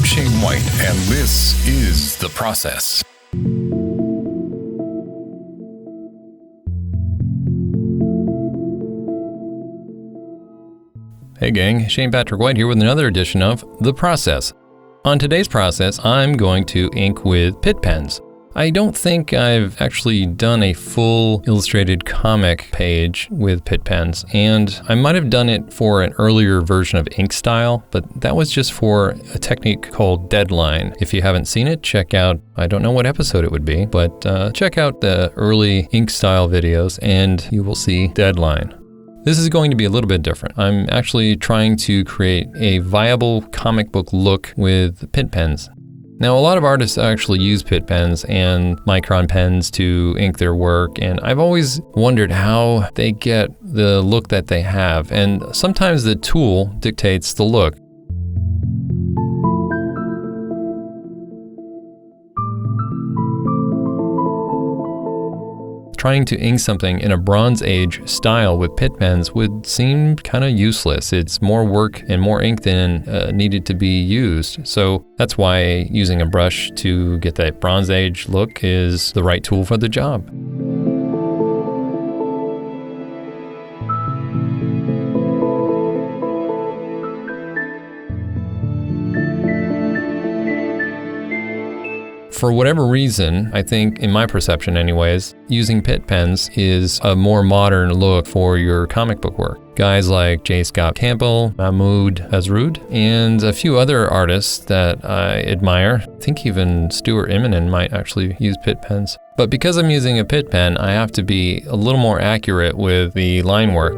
Shane White, and this is The Process. Hey gang, Shane Patrick White here with another edition of The Process. On today's process, I'm going to ink with Pitt pens. I don't think I've actually done a full illustrated comic page with Pitt pens, and I might have done it for an earlier version of Ink Style, but that was just for a technique called deadline. If you haven't seen it, check out, I don't know what episode it would be, but check out the early Ink Style videos and you will see deadline. This is going to be a little bit different. I'm actually trying to create a viable comic book look with Pitt pens. Now, a lot of artists actually use Pitt pens and micron pens to ink their work, and I've always wondered how they get the look that they have, and sometimes the tool dictates the look. Trying to ink something in a Bronze Age style with Pitt pens would seem kind of useless. It's more work and more ink than needed to be used. So that's why using a brush to get that Bronze Age look is the right tool for the job. For whatever reason, I think, in my perception anyways, using Pitt pens is a more modern look for your comic book work. Guys like J. Scott Campbell, Mahmoud Azrood, and a few other artists that I admire. I think even Stuart Immonen might actually use Pitt pens. But because I'm using a Pitt pen, I have to be a little more accurate with the line work.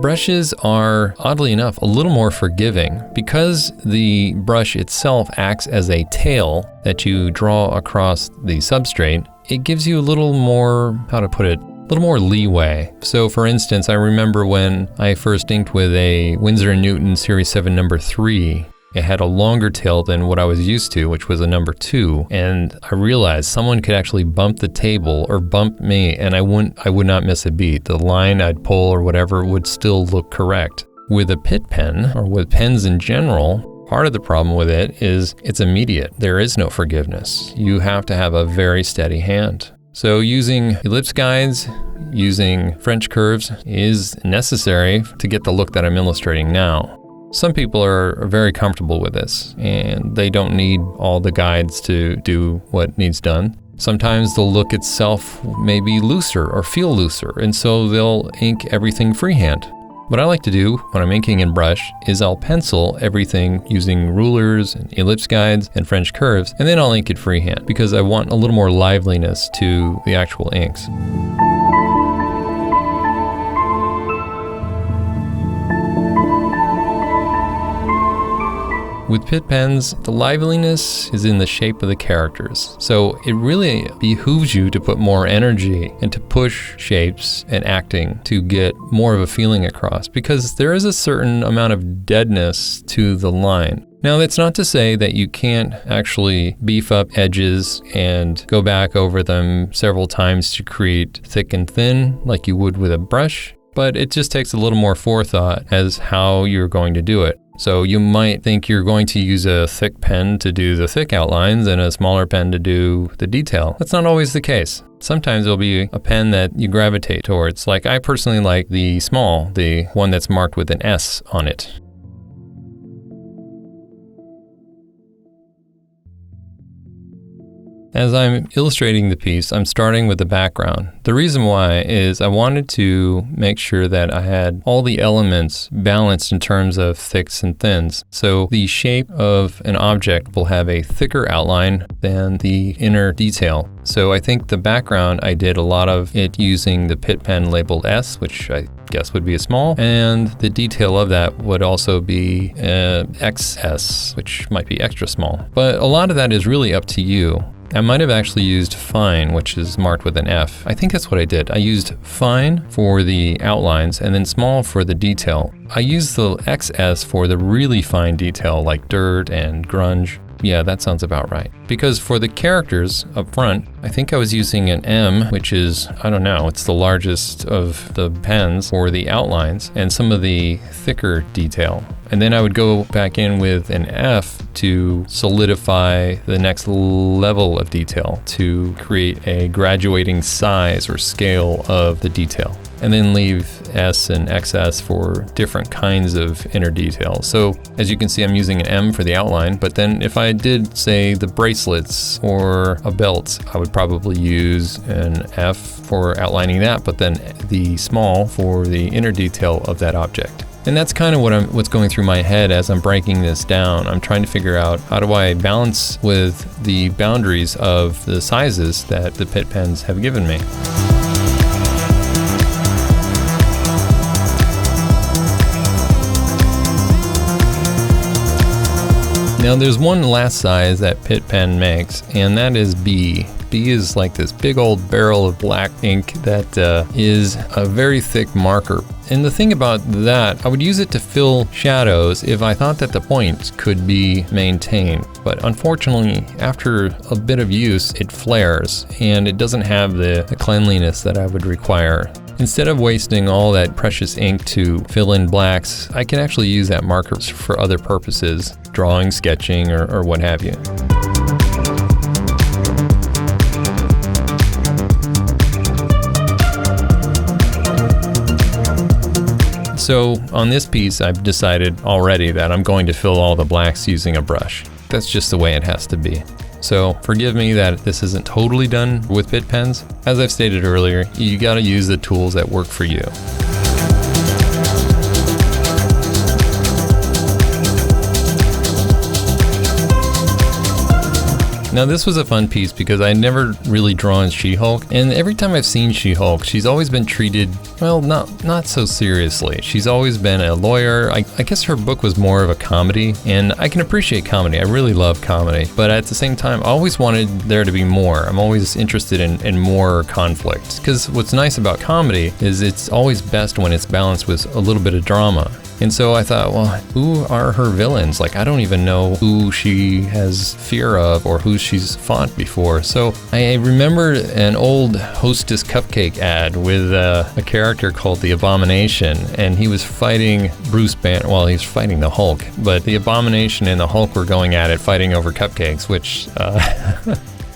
Brushes are, oddly enough, a little more forgiving. Because the brush itself acts as a tail that you draw across the substrate, it gives you a little more, how to put it, a little more leeway. So for instance, I remember when I first inked with a Winsor & Newton Series 7 number 3, it had a longer tail than what I was used to, which was a number 2. And I realized someone could actually bump the table or bump me and I would not miss a beat. The line I'd pull or whatever would still look correct. With a Pitt pen, or with pens in general, part of the problem with it is it's immediate. There is no forgiveness. You have to have a very steady hand. So using ellipse guides, using French curves is necessary to get the look that I'm illustrating now. Some people are very comfortable with this, and they don't need all the guides to do what needs done. Sometimes the look itself may be looser or feel looser, and so they'll ink everything freehand. What I like to do when I'm inking in brush is I'll pencil everything using rulers and ellipse guides and French curves, and then I'll ink it freehand because I want a little more liveliness to the actual inks. With Pitt pens, the liveliness is in the shape of the characters. So it really behooves you to put more energy and to push shapes and acting to get more of a feeling across, because there is a certain amount of deadness to the line. Now, that's not to say that you can't actually beef up edges and go back over them several times to create thick and thin like you would with a brush, but it just takes a little more forethought as how you're going to do it. So you might think you're going to use a thick pen to do the thick outlines and a smaller pen to do the detail. That's not always the case. Sometimes there'll be a pen that you gravitate towards. Like I personally like the small, the one that's marked with an S on it. As I'm illustrating the piece, I'm starting with the background. The reason why is I wanted to make sure that I had all the elements balanced in terms of thicks and thins. So the shape of an object will have a thicker outline than the inner detail. So I think the background, I did a lot of it using the Pitt pen labeled S, which I guess would be a small, and the detail of that would also be XS, which might be extra small. But a lot of that is really up to you. I might have actually used fine, which is marked with an F. I think that's what I did. I used fine for the outlines and then small for the detail. I used the XS for the really fine detail like dirt and grunge. Yeah, that sounds about right. Because for the characters up front, I think I was using an M, which is, I don't know, it's the largest of the pens for the outlines and some of the thicker detail. And then I would go back in with an F to solidify the next level of detail to create a graduating size or scale of the detail. And then leave S and XS for different kinds of inner detail. So as you can see, I'm using an M for the outline, but then if I did, say, the bracelets or a belt, I would probably use an F for outlining that, but then the small for the inner detail of that object. And that's kind of what's going through my head as I'm breaking this down. I'm trying to figure out, how do I balance with the boundaries of the sizes that the Pitt pens have given me. Now there's one last size that Pitt pen makes, and that is B. B is like this big old barrel of black ink that is a very thick marker. And the thing about that, I would use it to fill shadows if I thought that the points could be maintained. But unfortunately, after a bit of use, it flares and it doesn't have the cleanliness that I would require. Instead of wasting all that precious ink to fill in blacks, I can actually use that marker for other purposes, drawing, sketching, or what have you. So on this piece, I've decided already that I'm going to fill all the blacks using a brush. That's just the way it has to be. So forgive me that this isn't totally done with Pitt pens. As I've stated earlier, you gotta use the tools that work for you. Now this was a fun piece because I never really drawn She-Hulk, and every time I've seen She-Hulk, she's always been treated, well, not so seriously. She's always been a lawyer. I guess her book was more of a comedy, and I can appreciate comedy. I really love comedy, but at the same time, I always wanted there to be more. I'm always interested in more conflict, because what's nice about comedy is it's always best when it's balanced with a little bit of drama. And so I thought, well, who are her villains? Like, I don't even know who she has fear of or who she's fought before. So I remember an old Hostess Cupcake ad with a character called the Abomination, and he was fighting Bruce Banner. Well, he was fighting the Hulk, but the Abomination and the Hulk were going at it, fighting over cupcakes, which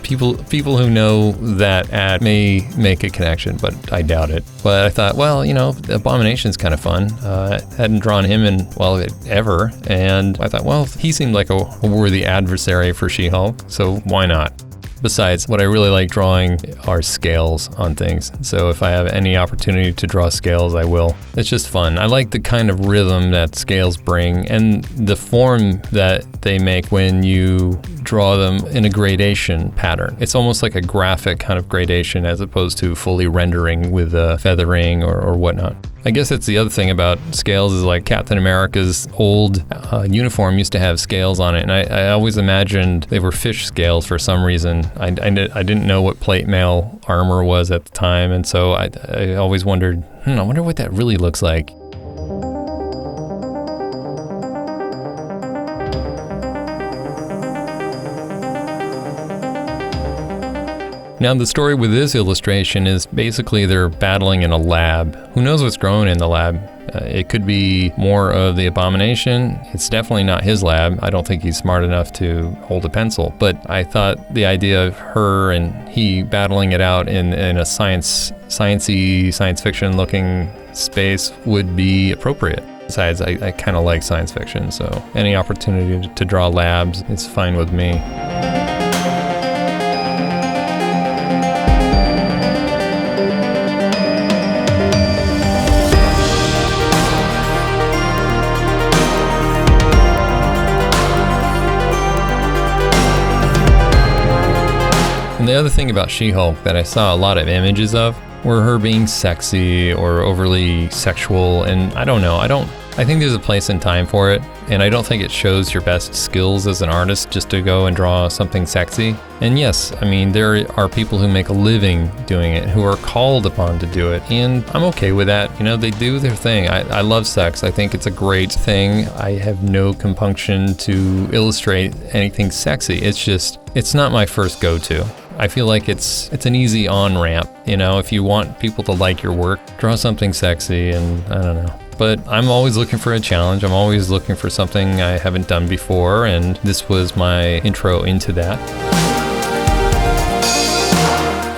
people who know that ad may make a connection, but I doubt it. But I thought, well, you know, the Abomination's kind of fun. Hadn't drawn him in, well, ever. And I thought, well, he seemed like a worthy adversary for She-Hulk, so why not? Besides, what I really like drawing are scales on things. So if I have any opportunity to draw scales, I will. It's just fun. I like the kind of rhythm that scales bring and the form that they make when you draw them in a gradation pattern. It's almost like a graphic kind of gradation as opposed to fully rendering with feathering or whatnot. I guess that's the other thing about scales is like Captain America's old uniform used to have scales on it, and I always imagined they were fish scales for some reason. I didn't know what plate mail armor was at the time, and so I always wondered, I wonder what that really looks like. Now the story with this illustration is basically they're battling in a lab. Who knows what's growing in the lab? It could be more of the Abomination. It's definitely not his lab. I don't think he's smart enough to hold a pencil. But I thought the idea of her and he battling it out in a sciencey, science fiction looking space would be appropriate. Besides, I kind of like science fiction, so any opportunity to draw labs, it's fine with me. And the other thing about She-Hulk that I saw a lot of images of or her being sexy or overly sexual, and I don't know. I think there's a place and time for it, and I don't think it shows your best skills as an artist just to go and draw something sexy. And yes, I mean, there are people who make a living doing it, who are called upon to do it, and I'm okay with that. You know, they do their thing. I love sex. I think it's a great thing. I have no compunction to illustrate anything sexy. It's not my first go-to. I feel like it's an easy on-ramp. You know, if you want people to like your work, draw something sexy, and I don't know. But I'm always looking for a challenge. I'm always looking for something I haven't done before, and this was my intro into that.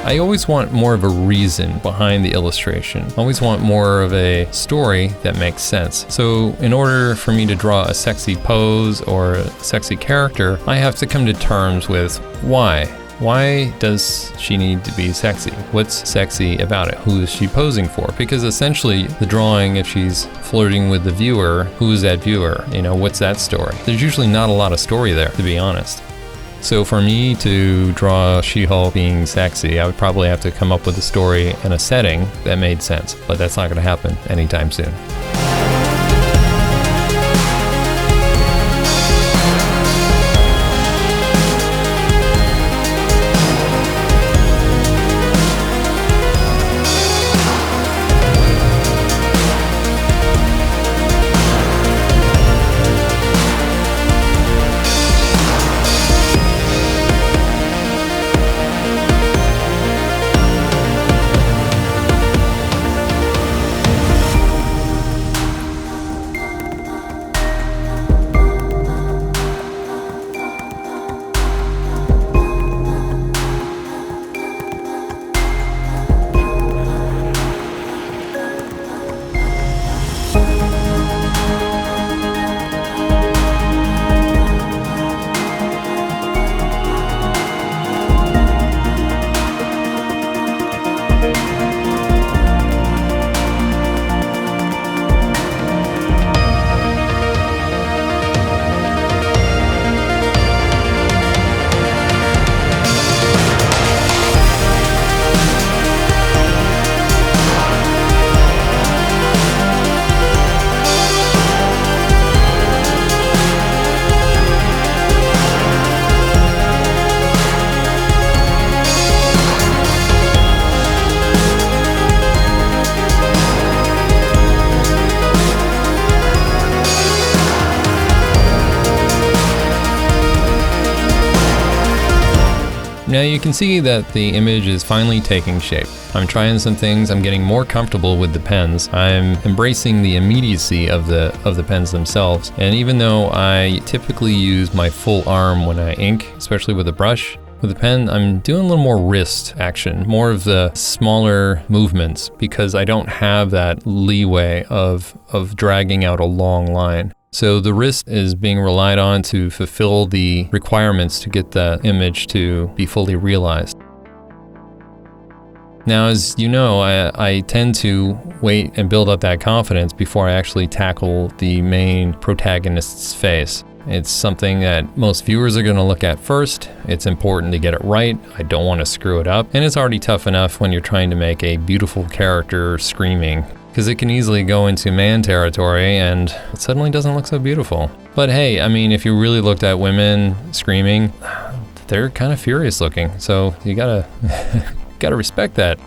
I always want more of a reason behind the illustration. I always want more of a story that makes sense. So in order for me to draw a sexy pose or a sexy character, I have to come to terms with why. Why does she need to be sexy? What's sexy about it? Who is she posing for? Because essentially the drawing, if she's flirting with the viewer, who is that viewer? You know, what's that story? There's usually not a lot of story there, to be honest. So for me to draw She-Hulk being sexy, I would probably have to come up with a story and a setting that made sense, but that's not going to happen anytime soon. Now you can see that the image is finally taking shape. I'm trying some things, I'm getting more comfortable with the pens. I'm embracing the immediacy of the pens themselves. And even though I typically use my full arm when I ink, especially with a brush, with the pen, I'm doing a little more wrist action, more of the smaller movements, because I don't have that leeway of dragging out a long line. So the wrist is being relied on to fulfill the requirements to get the image to be fully realized. Now, as you know, I tend to wait and build up that confidence before I actually tackle the main protagonist's face. It's something that most viewers are going to look at first. It's important to get it right. I don't want to screw it up. And it's already tough enough when you're trying to make a beautiful character screaming, because it can easily go into man territory and it suddenly doesn't look so beautiful. But hey, I mean, if you really looked at women screaming, they're kind of furious looking. So you gotta respect that.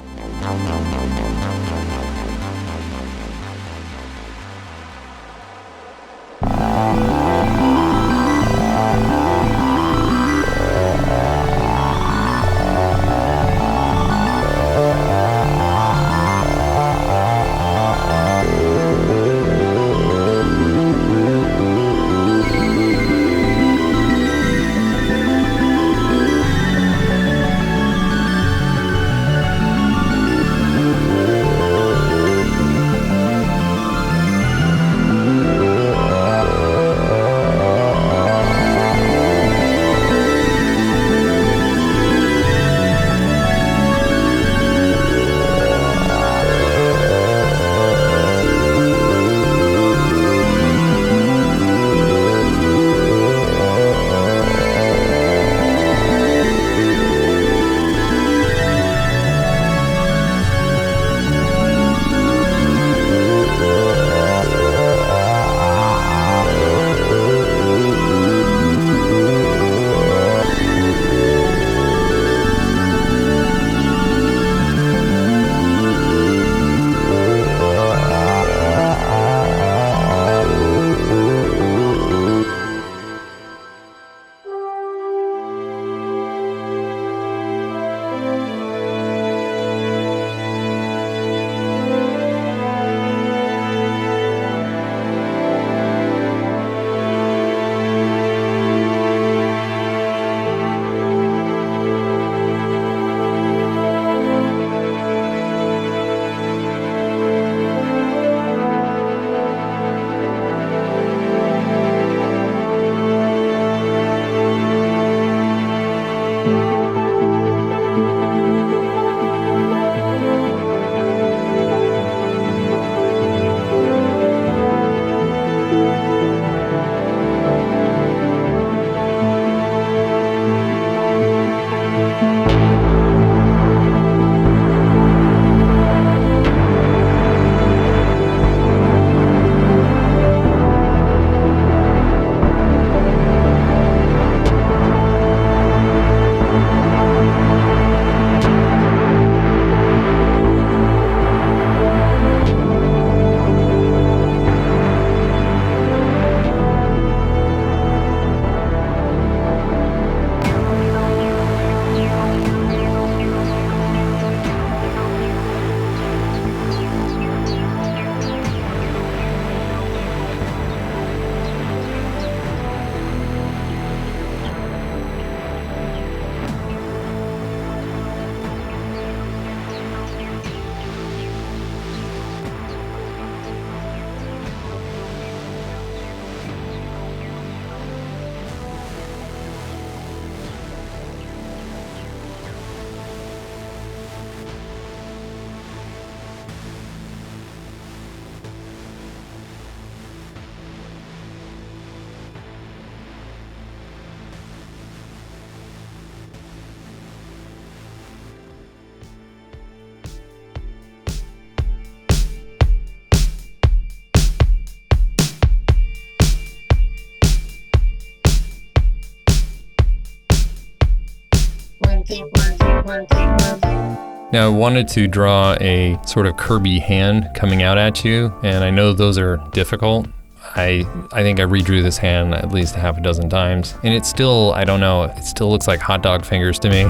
Now I wanted to draw a sort of Kirby hand coming out at you, and I know those are difficult. I think I redrew this hand at least a half a dozen times, and it's still, I don't know, it still looks like hot dog fingers to me.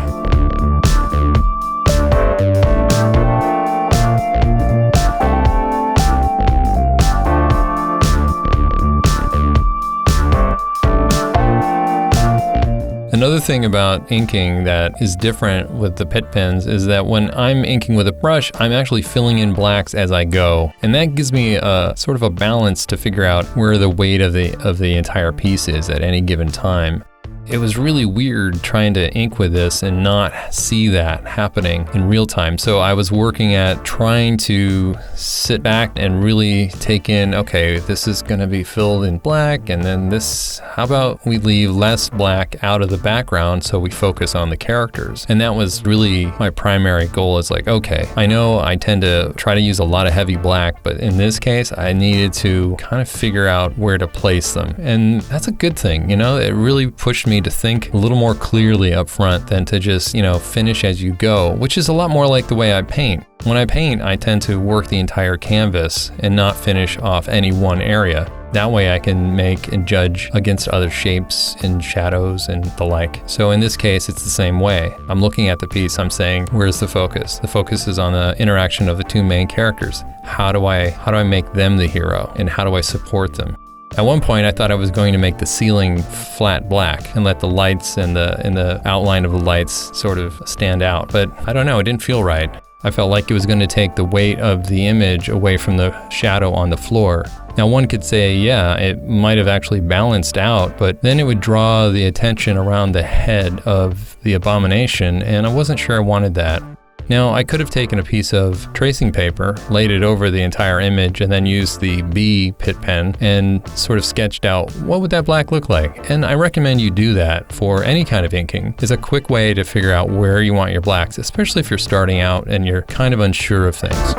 Another thing about inking that is different with the Pitt pens is that when I'm inking with a brush, I'm actually filling in blacks as I go. And that gives me a sort of a balance to figure out where the weight of the entire piece is at any given time. It was really weird trying to ink with this and not see that happening in real time. So I was working at trying to sit back and really take in, okay, this is gonna be filled in black, and then this, how about we leave less black out of the background so we focus on the characters? And that was really my primary goal. Is like, okay, I know I tend to try to use a lot of heavy black, but in this case, I needed to kind of figure out where to place them. And that's a good thing, you know, it really pushed me to think a little more clearly up front than to just, you know, finish as you go, which is a lot more like the way I paint. When I paint, I tend to work the entire canvas and not finish off any one area. That way I can make and judge against other shapes and shadows and the like. So in this case, it's the same way. I'm looking at the piece, I'm saying, where's the focus? The focus is on the interaction of the two main characters. How do I make them the hero, and how do I support them? At one point, I thought I was going to make the ceiling flat black and let the lights and the outline of the lights sort of stand out. But I don't know, it didn't feel right. I felt like it was going to take the weight of the image away from the shadow on the floor. Now one could say, yeah, it might have actually balanced out, but then it would draw the attention around the head of the abomination, and I wasn't sure I wanted that. Now, I could have taken a piece of tracing paper, laid it over the entire image, and then used the B Pitt pen and sort of sketched out what would that black look like. And I recommend you do that for any kind of inking. It's a quick way to figure out where you want your blacks, especially if you're starting out and you're kind of unsure of things.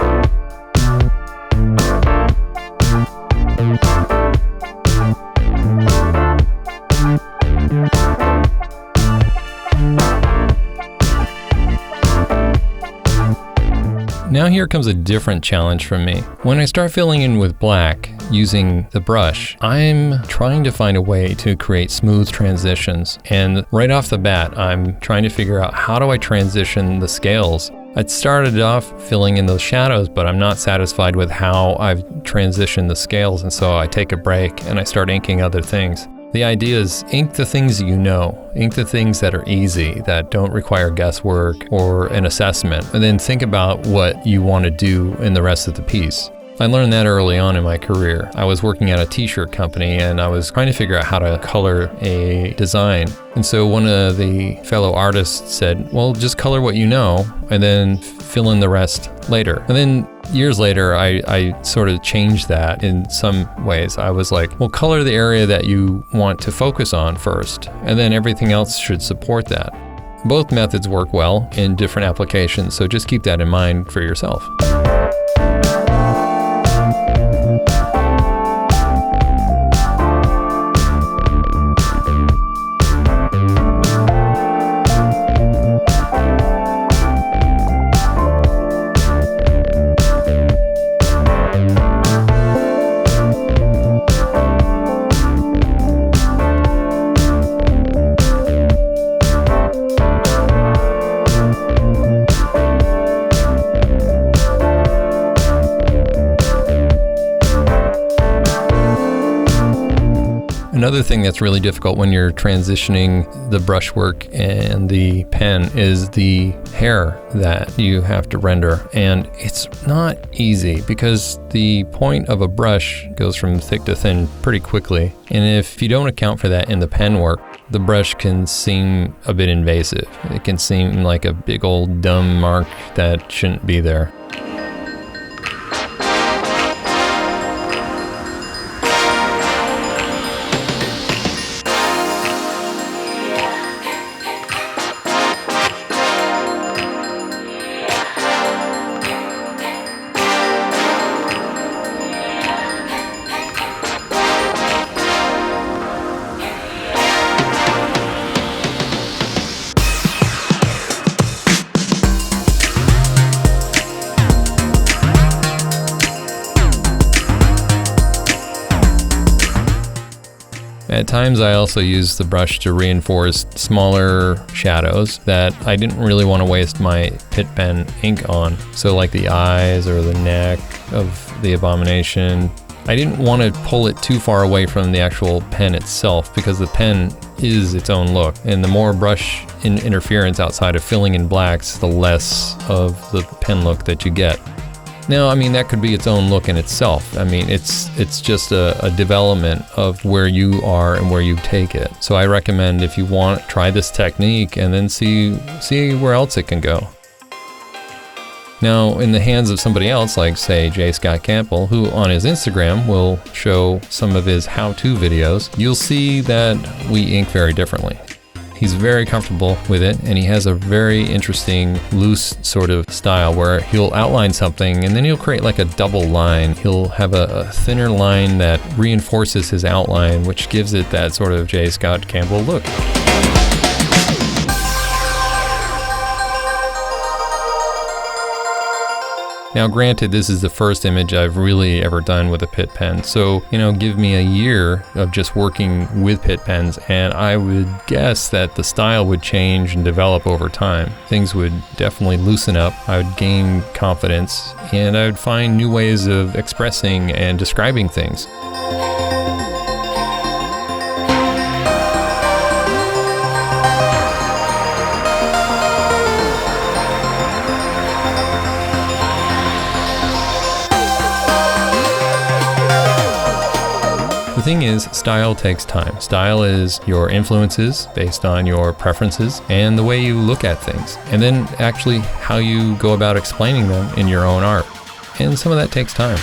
Now here comes a different challenge from me. When I start filling in with black using the brush, I'm trying to find a way to create smooth transitions. And right off the bat, I'm trying to figure out, how do I transition the scales? I started off filling in those shadows, but I'm not satisfied with how I've transitioned the scales, and so I take a break and I start inking other things. The idea is ink the things you know, ink the things that are easy, that don't require guesswork or an assessment, and then think about what you want to do in the rest of the piece. I learned that early on in my career. I was working at a t-shirt company and I was trying to figure out how to color a design. And so one of the fellow artists said, well, just color what you know and then fill in the rest later. And then years later, I sort of changed that in some ways. I was like, well, color the area that you want to focus on first, and then everything else should support that. Both methods work well in different applications, so just keep that in mind for yourself. Another thing that's really difficult when you're transitioning the brushwork and the pen is the hair that you have to render. And it's not easy because the point of a brush goes from thick to thin pretty quickly. And if you don't account for that in the pen work, the brush can seem a bit invasive. It can seem like a big old dumb mark that shouldn't be there. At times I also use the brush to reinforce smaller shadows that I didn't really want to waste my Pitt pen ink on. So like the eyes or the neck of the abomination. I didn't want to pull it too far away from the actual pen itself because the pen is its own look. And the more brush interference outside of filling in blacks, the less of the pen look that you get. Now, I mean, that could be its own look in itself. I mean, it's just a development of where you are and where you take it. So I recommend, if you want, try this technique and then see where else it can go. Now, in the hands of somebody else, like say J. Scott Campbell, who on his Instagram will show some of his how-to videos, you'll see that we ink very differently. He's very comfortable with it, and he has a very interesting, loose sort of style where he'll outline something and then he'll create like a double line. He'll have a thinner line that reinforces his outline, which gives it that sort of J. Scott Campbell look. Now granted, this is the first image I've really ever done with a Pitt pen, so give me a year of just working with Pitt pens and I would guess that the style would change and develop over time. Things would definitely loosen up, I would gain confidence, and I would find new ways of expressing and describing things. The thing is, style takes time. Style is your influences based on your preferences and the way you look at things, and then actually how you go about explaining them in your own art. And some of that takes time.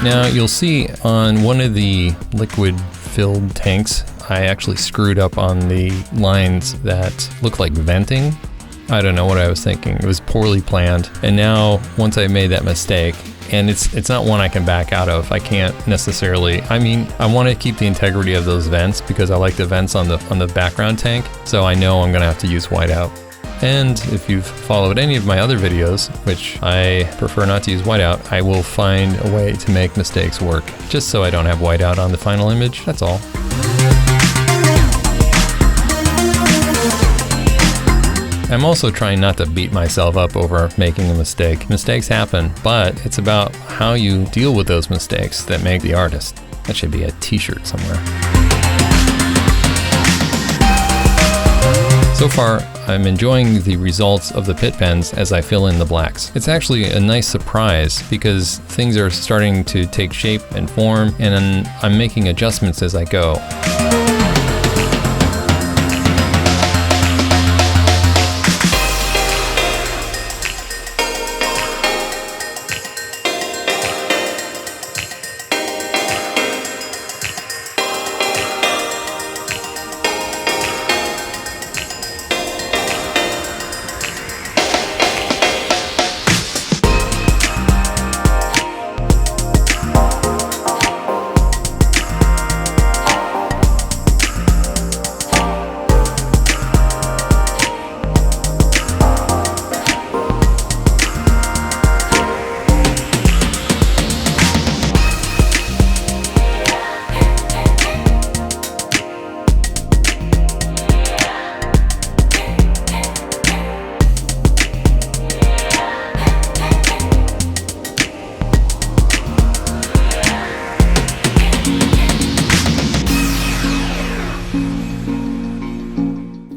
Now you'll see on one of the liquid-filled tanks, I actually screwed up on the lines that look like venting. I don't know what I was thinking. It was poorly planned. And now, once I made that mistake, and it's not one I can back out of. I can't necessarily, I want to keep the integrity of those vents because I like the vents on the background tank. So I know I'm gonna have to use whiteout. And if you've followed any of my other videos, which I prefer not to use whiteout, I will find a way to make mistakes work, just so I don't have whiteout on the final image, that's all. I'm also trying not to beat myself up over making a mistake. Mistakes happen, but it's about how you deal with those mistakes that make the artist. That should be a t-shirt somewhere. So far, I'm enjoying the results of the Pitt pens as I fill in the blacks. It's actually a nice surprise because things are starting to take shape and form, and I'm making adjustments as I go.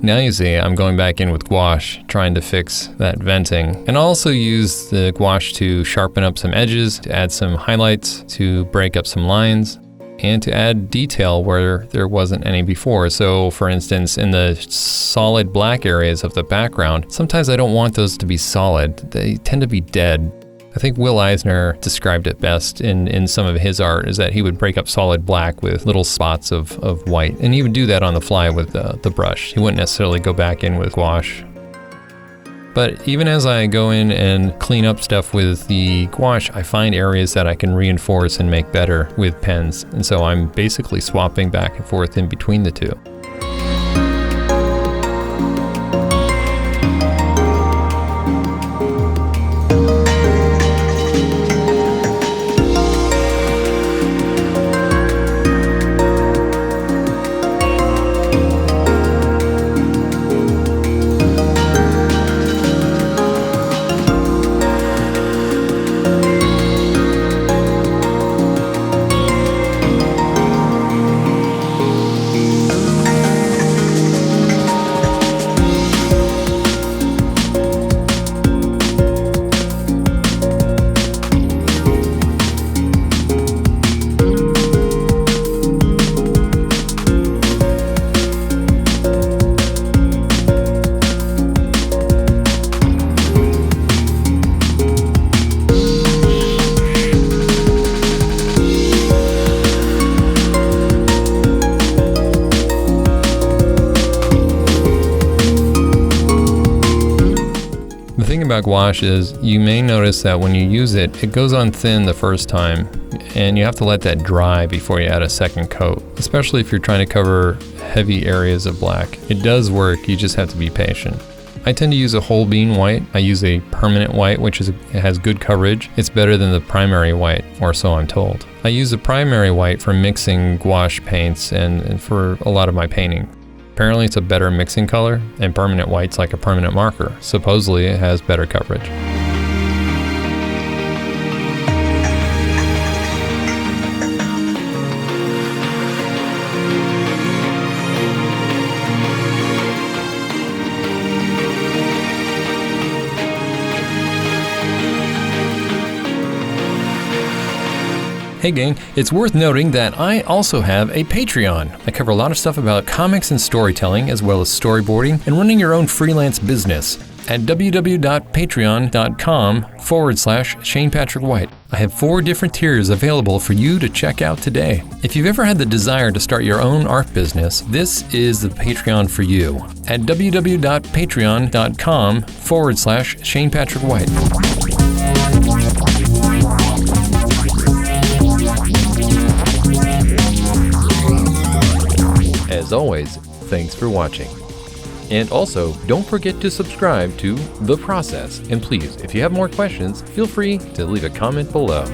Now you see I'm going back in with gouache, trying to fix that venting. And I'll also use the gouache to sharpen up some edges, to add some highlights, to break up some lines, and to add detail where there wasn't any before. So for instance, in the solid black areas of the background, sometimes I don't want those to be solid. They tend to be dead. I think Will Eisner described it best in some of his art, is that he would break up solid black with little spots of white. And he would do that on the fly with the brush. He wouldn't necessarily go back in with gouache. But even as I go in and clean up stuff with the gouache, I find areas that I can reinforce and make better with pens. And so I'm basically swapping back and forth in between the two. about gouache is you may notice that when you use it, it goes on thin the first time, and you have to let that dry before you add a second coat, especially if you're trying to cover heavy areas of black. It does work, you just have to be patient. I tend to use a whole bean white. I use a permanent white, which it has good coverage. It's better than the primary white, or so I'm told. I use the primary white for mixing gouache paints and for a lot of my painting. Apparently it's a better mixing color, and permanent white's like a permanent marker. Supposedly it has better coverage. Hey gang, it's worth noting that I also have a Patreon. I cover a lot of stuff about comics and storytelling, as well as storyboarding and running your own freelance business at www.patreon.com/Shane Patrick White. I have 4 different tiers available for you to check out today. If you've ever had the desire to start your own art business, this is the Patreon for you at www.patreon.com/Shane Patrick White. As always, thanks for watching. And also, don't forget to subscribe to The Process. And please, if you have more questions, feel free to leave a comment below.